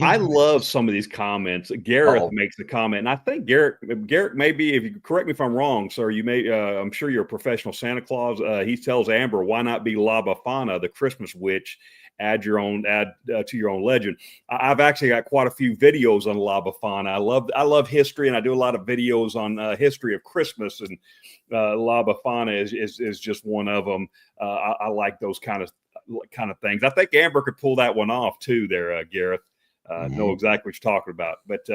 I love some of these comments. Gareth Uh-oh. makes the comment, and I think Garrett maybe, if you correct me if I'm wrong, sir, you may, I'm sure you're a professional Santa Claus. He tells Amber, why not be La Befana, the Christmas witch? Add to your own legend. I've actually got quite a few videos on La Befana. I love history, and I do a lot of videos on history of Christmas, and La Befana is just one of them. I like those kind of things. I think Amber could pull that one off too there, Gareth. Know exactly what you're talking about. But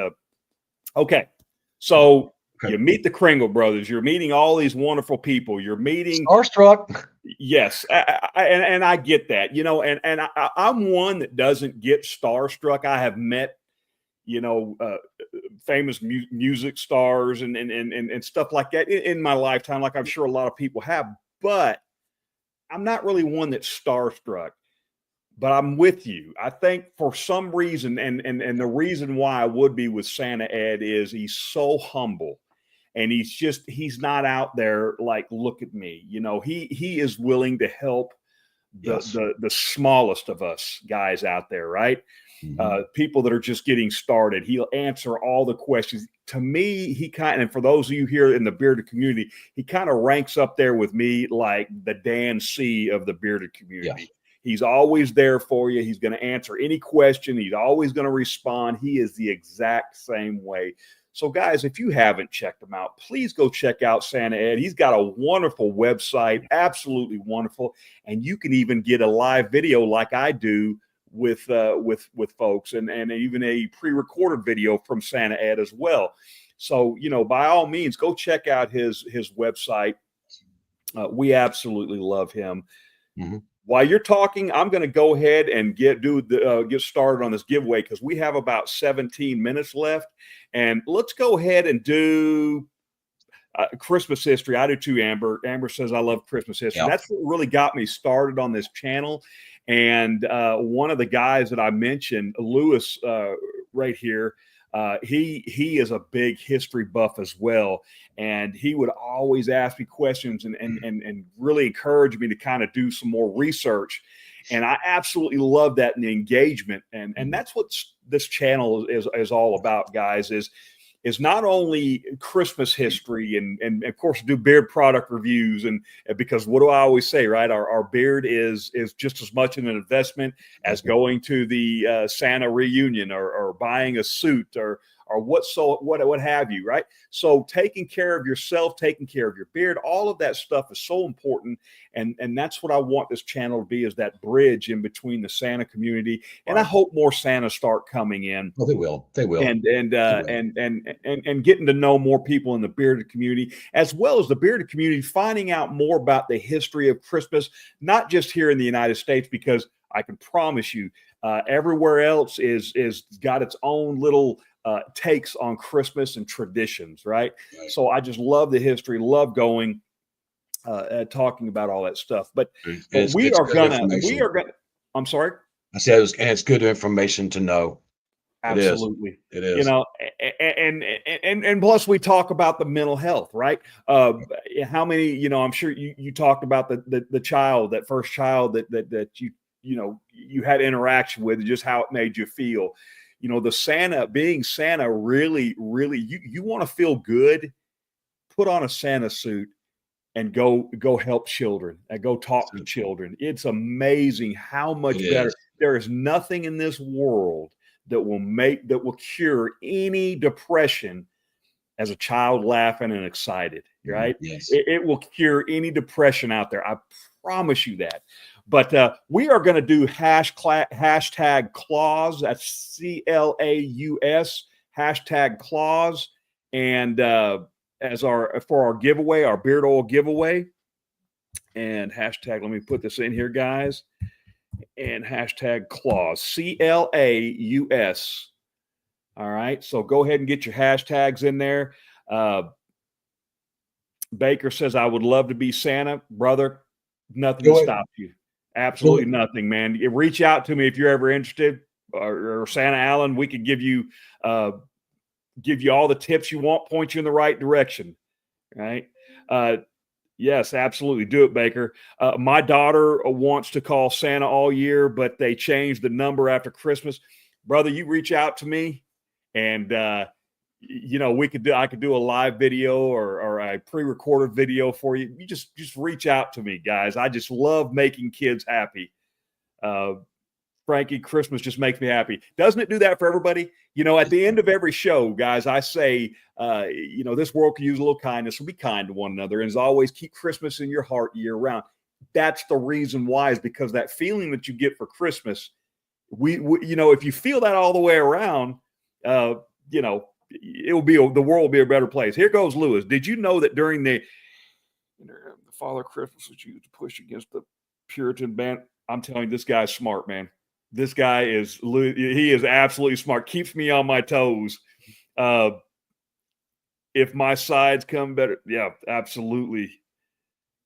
okay, so you meet the Kringle brothers. You're meeting all these wonderful people. You're meeting Starstruck. Yes, and I get that, and I'm one that doesn't get starstruck. I have met, famous music stars and stuff like that in my lifetime, like I'm sure a lot of people have. But I'm not really one that's starstruck. But I'm with you. I think for some reason, and the reason why I would be with Santa Ed is he's so humble, and he's not out there like, look at me. He is willing to help the smallest of us guys out there, right? People that are just getting started. He'll answer all the questions. To me, and for those of you here in the bearded community, he kind of ranks up there with me like the Dan C of the bearded community. Yes. He's always there for you. He's going to answer any question. He's always going to respond. He is the exact same way. So, guys, if you haven't checked him out, please go check out Santa Ed. He's got a wonderful website, absolutely wonderful. And you can even get a live video like I do with folks, and even a pre-recorded video from Santa Ed as well. So, by all means, go check out his website. We absolutely love him. While you're talking, I'm going to go ahead and get started on this giveaway, because we have about 17 minutes left. And let's go ahead and do Christmas history. I do too, Amber. Amber says, I love Christmas history. That's what really got me started on this channel. And one of the guys that I mentioned, Lewis, right here, he is a big history buff as well. And he would always ask me questions and really encourage me to kind of do some more research. And I absolutely love that, and the engagement. And that's what this channel is all about, guys, is not only Christmas history and of course do beard product reviews, and because what do I always say, right? Our beard is just as much an investment as going to the Santa reunion or buying a suit or what have you, right? So taking care of yourself, taking care of your beard, all of that stuff is so important. And that's what I want this channel to be, is that bridge in between the Santa community. And I hope more Santas start coming in. Oh, they will. And getting to know more people in the bearded community, as well as the bearded community, finding out more about the history of Christmas, not just here in the United States, because I can promise you, everywhere else is got its own little takes on Christmas and traditions, right? So I just love the history, love going, talking about all that stuff. But we are gonna. I'm sorry. I said it's good information to know. Absolutely, it is. And plus we talk about the mental health, right? How many? I'm sure you talked about the child, that first child that you had interaction with, just how it made you feel. The Santa, being Santa, really, you want to feel good, put on a Santa suit and go help children and go talk to children. It's amazing how much better. There is nothing in this world that will cure any depression as a child laughing and excited, right? Yes. It will cure any depression out there. I promise you that. But we are going to do hashtag Klaus. That's CLAUS, hashtag Klaus. And for our giveaway, our beard oil giveaway. And hashtag, let me put this in here, guys. And hashtag Klaus, CLAUS. All right. So go ahead and get your hashtags in there. Baker says, I would love to be Santa. Brother, nothing to stop you. Absolutely nothing, man. You reach out to me if you're ever interested, or Santa Allen. We could give you all the tips you want, point you in the right direction. Right? Yes, absolutely. Do it, Baker. My daughter wants to call Santa all year, but they changed the number after Christmas. brother, you reach out to me, and I could do a live video or a pre-recorded video for you. You just reach out to me, guys. I just love making kids happy. Frankie, Christmas just makes me happy. Doesn't it do that for everybody? At the end of every show, guys, I say, this world can use a little kindness. So be kind to one another. And as always, keep Christmas in your heart year round. That's the reason why, is because that feeling that you get for Christmas, we if you feel that all the way around, the world will be a better place. Here goes Lewis. Did you know that during the Father Christmas was used to push against the Puritan ban? I'm telling you, this guy's smart, man. This guy he is absolutely smart. Keeps me on my toes. If my sides come better, yeah, absolutely.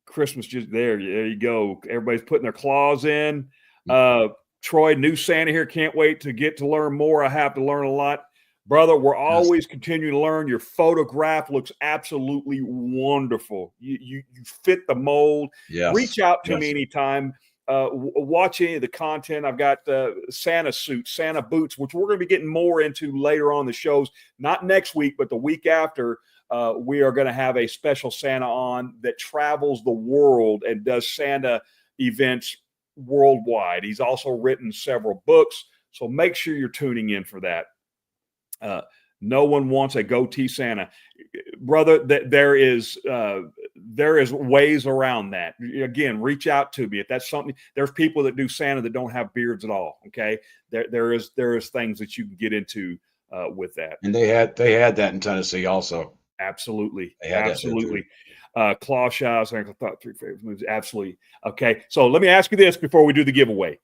Christmas just there you go. Everybody's putting their claws in. Troy, new Santa here. Can't wait to get to learn more. I have to learn a lot. Brother, we're always continuing to learn. Your photograph looks absolutely wonderful. You fit the mold. Yes. Reach out to me anytime. Watch any of the content. I've got Santa suits, Santa boots, which we're going to be getting more into later on the shows. Not next week, but the week after. We are going to have a special Santa on that travels the world and does Santa events worldwide. He's also written several books, so make sure you're tuning in for that. No one wants a goatee Santa, brother. There is ways around that. Again, reach out to me if that's something. There's people that do Santa that don't have beards at all. Okay, there is things that you can get into with that. And they had that in Tennessee also. Absolutely, absolutely. Klaugh Shaw's, I thought 3 favorite movies. Absolutely. Okay, so let me ask you this before we do the giveaway.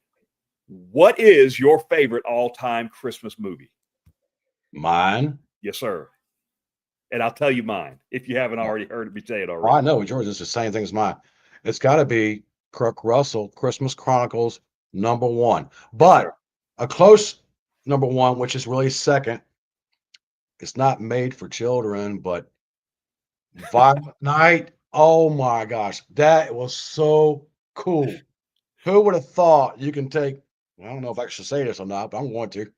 What is your favorite all-time Christmas movie? Mine? Yes, sir. And I'll tell you mine if you haven't already heard me say it already. Oh, I know, George. It's the same thing as mine. It's got to be Kirk Russell, Christmas Chronicles, #1. But a close #1, which is really second. It's not made for children, but Violent Night. Oh my gosh, that was so cool. Who would have thought you can take, I don't know if I should say this or not, but I'm going to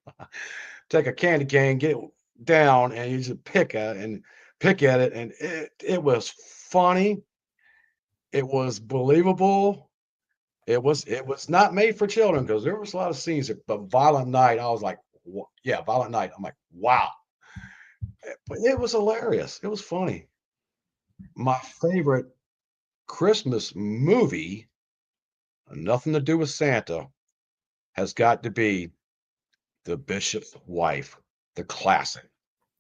take a candy cane, get it down, and you just pick at it, and it was funny. It was believable. It was not made for children because there was a lot of scenes, but Violent Night, I was like, yeah, Violent Night. I'm like, wow. But it was hilarious. It was funny. My favorite Christmas movie, nothing to do with Santa, has got to be The Bishop's Wife, the classic.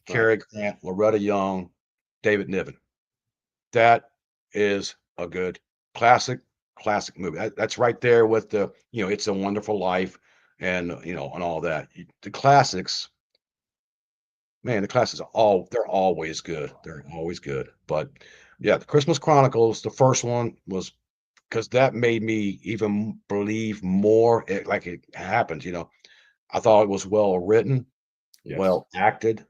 Cary Grant, Loretta Young, David Niven. That is a good classic movie. That's right there with the, It's a Wonderful Life and, and all that. The classics, man, they're always good. They're always good. But yeah, the Christmas Chronicles, the first one was, because that made me even believe more like it happened, I thought it was well written, well acted,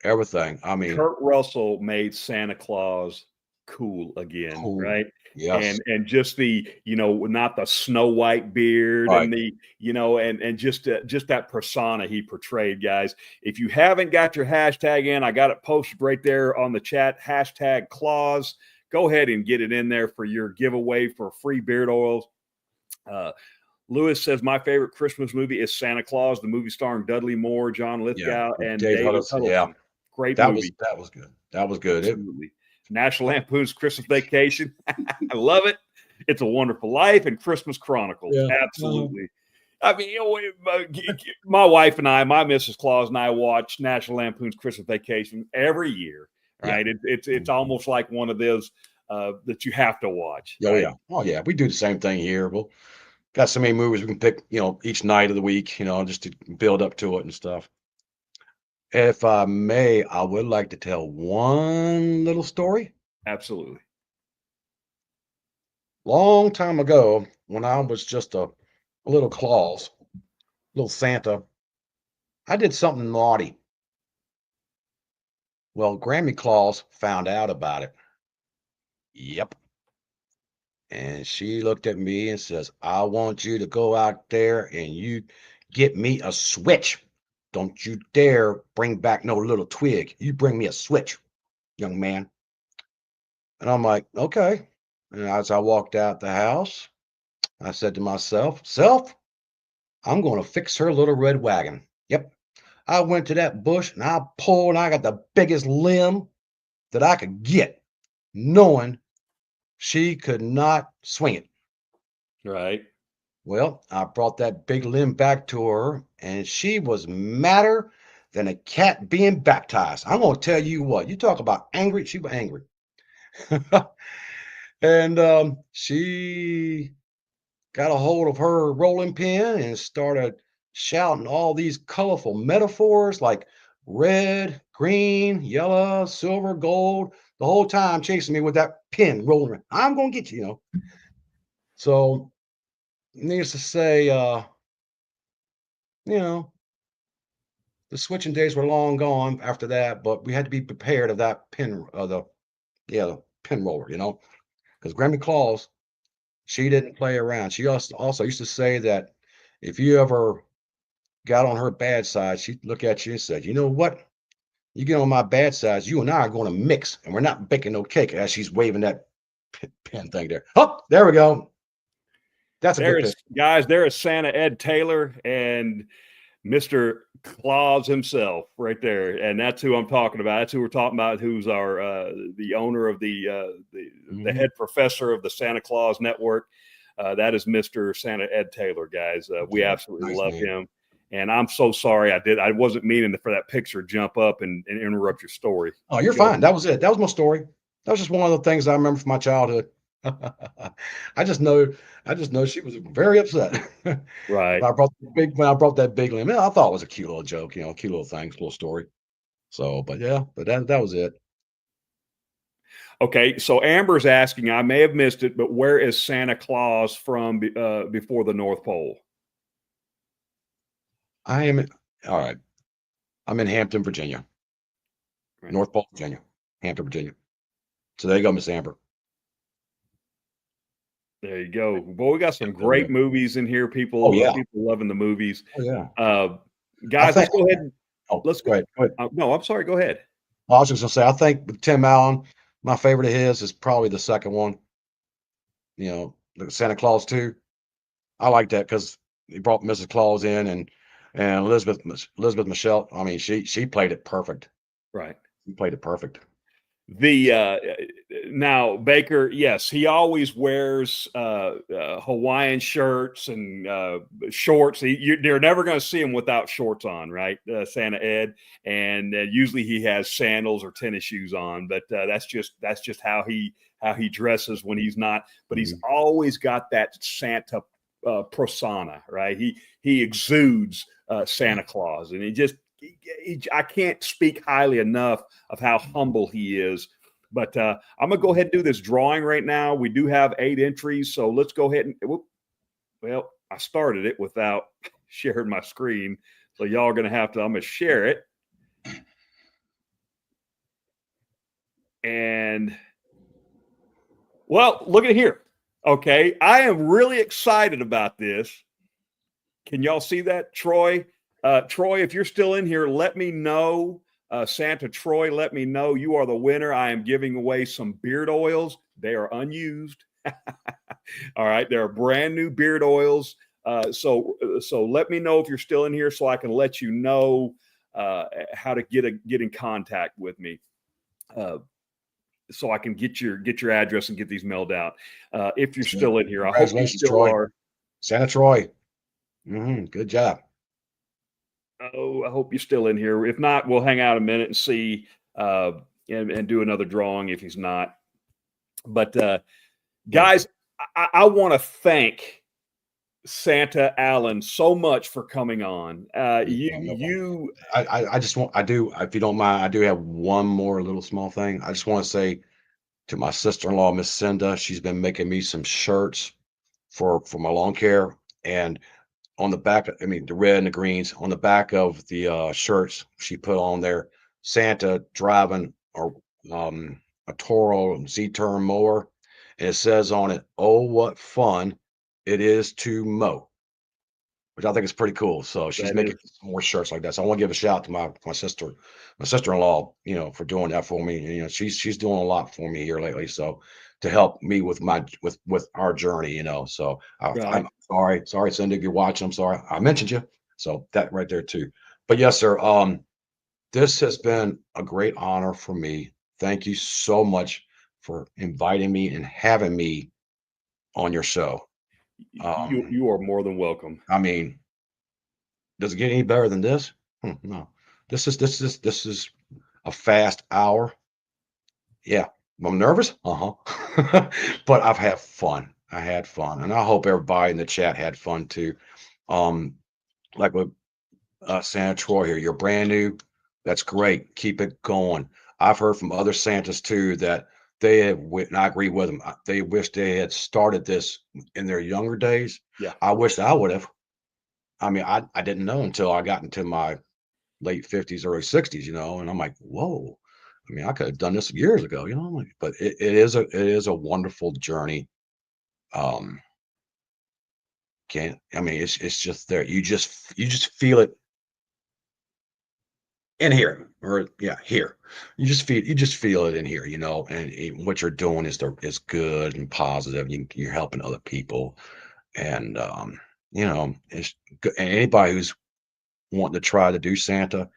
everything. I mean, Kurt Russell made Santa Claus cool again, cool. right? Yes. And just the, not the Snow White beard Right. and the, and just that persona he portrayed, guys. If you haven't got your hashtag in, I got it posted right there on the chat, #Claus. Go ahead and get it in there for your giveaway for free beard oils. Lewis says, my favorite Christmas movie is Santa Claus, the movie starring Dudley Moore, John Lithgow, and David Huddleston. Yeah. Great movie. That was good. That was good. Absolutely. National Lampoon's Christmas Vacation. I love it. It's a Wonderful Life and Christmas Chronicles. Yeah. Absolutely. I mean, my wife and I, my Mrs. Claus and I watch National Lampoon's Christmas Vacation every year. Right? Yeah. It's almost like one of those that you have to watch. Oh, right? Yeah. Oh yeah. We do the same thing here. We'll got so many movies we can pick, each night of the week, just to build up to it and stuff. If I may, I would like to tell one little story. Absolutely. Long time ago, when I was just a little Claus, little Santa, I did something naughty. Well, Grammy Claus found out about it. Yep. And she looked at me and says, I want you to go out there and you get me a switch. Don't you dare bring back no little twig. You bring me a switch, young man. And I'm like, okay. And as I walked out the house, I said to myself, self, I'm going to fix her little red wagon. Yep. I went to that bush and I pulled and I got the biggest limb that I could get, knowing she could not swing it. Right. Well, I brought that big limb back to her, and she was madder than a cat being baptized. I'm going to tell you what, you talk about angry, she was angry. And she got a hold of her rolling pin and started shouting all these colorful metaphors like red, green, yellow, silver, gold, the whole time chasing me with that pin rolling around. I'm going to get you, you know. So, needless to say, you know, the switching days were long gone after that, but we had to be prepared of that pin, the pin roller, you know, because Grammy Claus, she didn't play around. She also used to say that if you ever got on her bad side, she'd look at you and said, "You know what? You get on my bad side, you and I are going to mix, and we're not baking no cake." As she's waving that pin thing there. Oh, there we go. That's a good There's picture. guys, there is Santa Ed Taylor and Mr. Claus himself right there. And that's who I'm talking about. That's who we're talking about, who's our the owner of the head professor of the Santa Claus Network. That is Mr. Santa Ed Taylor, guys. We Yeah, absolutely nice love name. him. And I'm so sorry I wasn't meaning for that picture to jump up and interrupt your story. Oh, you're Go fine. That was it. That was my story. That was just one of the things I remember from my childhood. I just know, I just know she was very upset when right. I brought that big limb. Yeah, I thought it was a cute little joke, you know, cute little thing, little story. So, but yeah, but that was it. Okay, so Amber's asking, I may have missed it, but where is Santa Claus from before the North Pole? I am all right. I'm in Hampton, Virginia, Right. North Pole, Virginia, Hampton, Virginia. So there you go, Miss Amber. There you go. Boy, we got Yeah, some there we go. great movies in here. Oh People, yeah, people loving the movies. oh yeah. Uh, I guys, think. let's go ahead and Oh, let's go. go ahead. Go ahead. No, I'm sorry. Go ahead. I was just gonna say, I think with Tim Allen, my favorite of his is probably the second one. You know, the Santa Claus 2. I like that because he brought Mrs. Claus in and Elizabeth Michelle. I mean, she played it perfect. Right. She played it perfect. The now Baker, yes, he always wears Hawaiian shirts and shorts. You're never going to see him without shorts on, right? Santa Ed, and usually he has sandals or tennis shoes on. But that's just how he dresses when he's not. But he's Mhm. always got that Santa persona, right? He exudes Santa Claus, and I can't speak highly enough of how humble he is. But I'm going to go ahead and do this drawing right now. We do have 8 entries, so let's go ahead and, well, I started it without sharing my screen. So y'all are going to I'm going to share it. And, well, look at here. Okay. I am really excited about this. Can y'all see that, Troy? Troy, if you're still in here, let me know. Santa Troy, let me know. You are the winner. I am giving away some beard oils. They are unused. All right, there are brand new beard oils. So let me know if you're still in here, so I can let you know how to get in contact with me. So I can get your address and get these mailed out. If you're still in here, I hope you Congratulations, still Troy. are. Santa Troy. Good job. Oh, I hope you're still in here. If not, we'll hang out a minute and see and do another drawing if he's not. But guys, I want to thank Santa Allen so much for coming on. You I just want, I do, if you don't mind, I do have one more little small thing. I just want to say to my sister-in-law, Miss Cinda, she's been making me some shirts for my lawn care. And on the back, I mean, the red and the greens, on the back of the shirts, she put on there Santa driving a Toro Z-Turn mower. And it says on it, "Oh, what fun it is to mow." which I think is pretty cool. So she's That making is some more shirts like that. So I want to give a shout out to my sister-in-law, for doing that for me. And, she's doing a lot for me here lately. So to help me with my with our journey, So right. I'm sorry, Cindy, if you're watching, I'm sorry I mentioned you. So that right there too. But yes, sir. This has been a great honor for me. Thank you so much for inviting me and having me on your show. You are more than welcome. I mean, does it get any better than this? No. This is a fast hour. Yeah. I'm nervous. Uh-huh. But I've had fun. I had fun. And I hope everybody in the chat had fun too. Um, like with Santa Troy here, you're brand new. That's great. Keep it going. I've heard from other Santas too that they have, and I agree with them. They wish they had started this in their younger days. Yeah. I wish I would have. I mean, I didn't know until I got into my late 50s, early 60s, and I'm like, whoa. I mean, I could have done this years ago, but it is a wonderful journey. Um, can't I mean it's just there. You just feel it in here, or yeah, here. You just feel it in here, and what you're doing is good and positive. You're helping other people, and it's good. And anybody who's wanting to try to do Santa,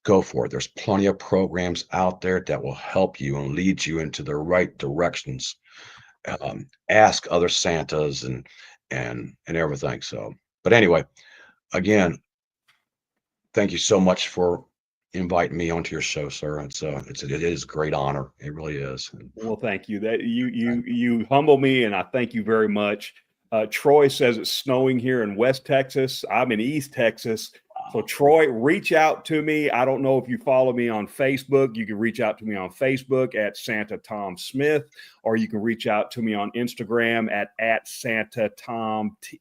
go for it. There's plenty of programs out there that will help you and lead you into the right directions. Ask other Santas and everything. So, but anyway, again, thank you so much for inviting me onto your show, sir. It is a great honor. It really is. Well, thank you. That you humble me, and I thank you very much. Troy says it's snowing here in West Texas. I'm in East Texas. So Troy, reach out to me. I don't know if you follow me on Facebook. You can reach out to me on Facebook at Santa Tom Smith, or you can reach out to me on Instagram at Santa Tom. I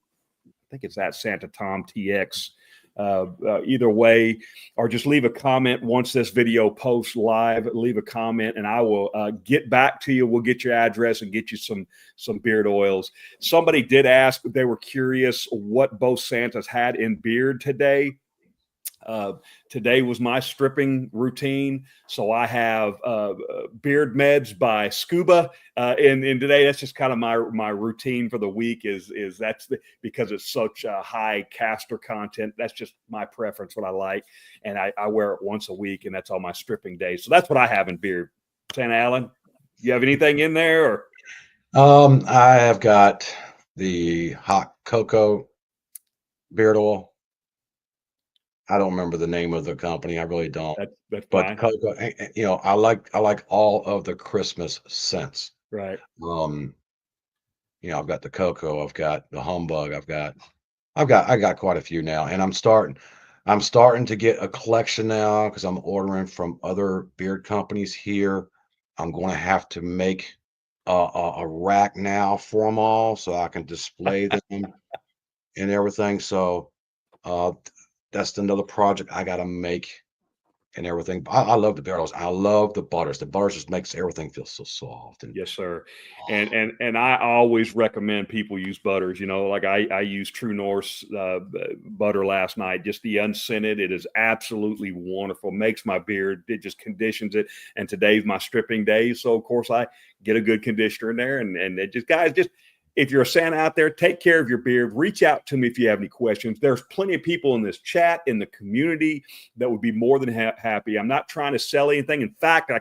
think it's at Santa Tom TX. Either way, or just leave a comment once this video posts live. Leave a comment, and I will get back to you. We'll get your address and get you some beard oils. Somebody did ask; they were curious what both Santas had in beard today. Today was my stripping routine, so I have beard meds by Scuba, and today that's just kind of my routine for the week. Is because it's such a high castor content. That's just my preference, what I like, and I wear it once a week, and that's on my stripping days. So that's what I have in beard. Santa Allen, you have anything in there? Or? I have got the hot cocoa beard oil. I don't remember the name of the company. I really don't. That's But fine. cocoa, I like all of the Christmas scents. Right. I've got the cocoa, I've got the humbug, I got quite a few now, and I'm starting to get a collection now because I'm ordering from other beard companies here. I'm going to have to make a rack now for them all so I can display them and everything. So uh, that's another project I got to make and everything. I love the barrels. I love the butters. The butters just makes everything feel so soft. And Yes, sir. And I always recommend people use butters. Like I used True North's butter last night, just the unscented. It is absolutely wonderful. Makes my beard. It just conditions it. And today's my stripping day, so of course I get a good conditioner in there. And it just, guys, just if you're a Santa out there, take care of your beard. Reach out to me if you have any questions. There's plenty of people in this chat, in the community, that would be more than happy. I'm not trying to sell anything. In fact,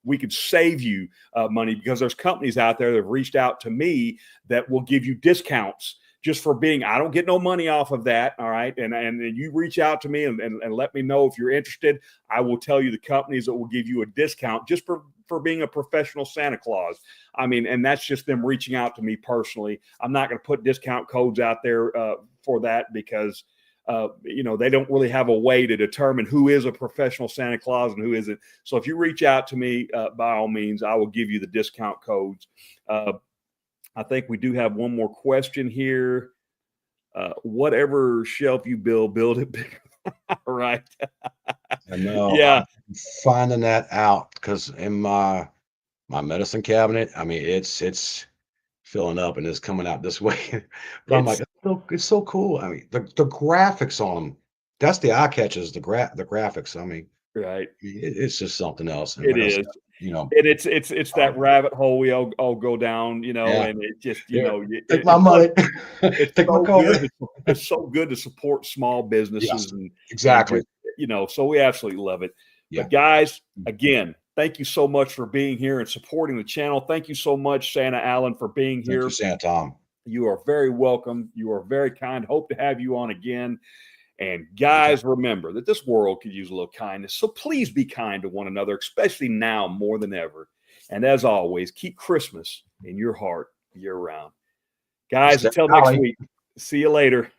we could save you money, because there's companies out there that have reached out to me that will give you discounts just for being. I don't get no money off of that. All right. And you reach out to me and let me know if you're interested. I will tell you the companies that will give you a discount just for being a professional Santa Claus. I mean, and that's just them reaching out to me personally. I'm not going to put discount codes out there for that, because they don't really have a way to determine who is a professional Santa Claus and who isn't. So if you reach out to me, by all means, I will give you the discount codes. I think we do have one more question here. Whatever shelf you build it bigger. Right. I know Yeah. I'm finding that out because in my medicine cabinet, I mean, it's filling up and it's coming out this way. But I'm like, So it's so cool. I mean, the graphics on them, that's the eye catches, the graphics. I mean, Right. it's just something else. And It like I said, is. you know, And it's that um, rabbit hole we all go down, yeah, and it just, here, take my it's what money, it's take my so good. card. It's so good to support small Yes, businesses and exactly. just, so we absolutely love it. Yeah. But guys, again, thank you so much for being here and supporting the channel. Thank you so much, Santa Allen, for being Thank you, here. Santa Tom. You are very welcome. You are very kind. Hope to have you on again. And Anytime. guys, remember that this world could use a little kindness. So please be kind to one another, especially now more than ever. And as always, keep Christmas in your heart year round. Guys, Step until next Valley. week, see you later.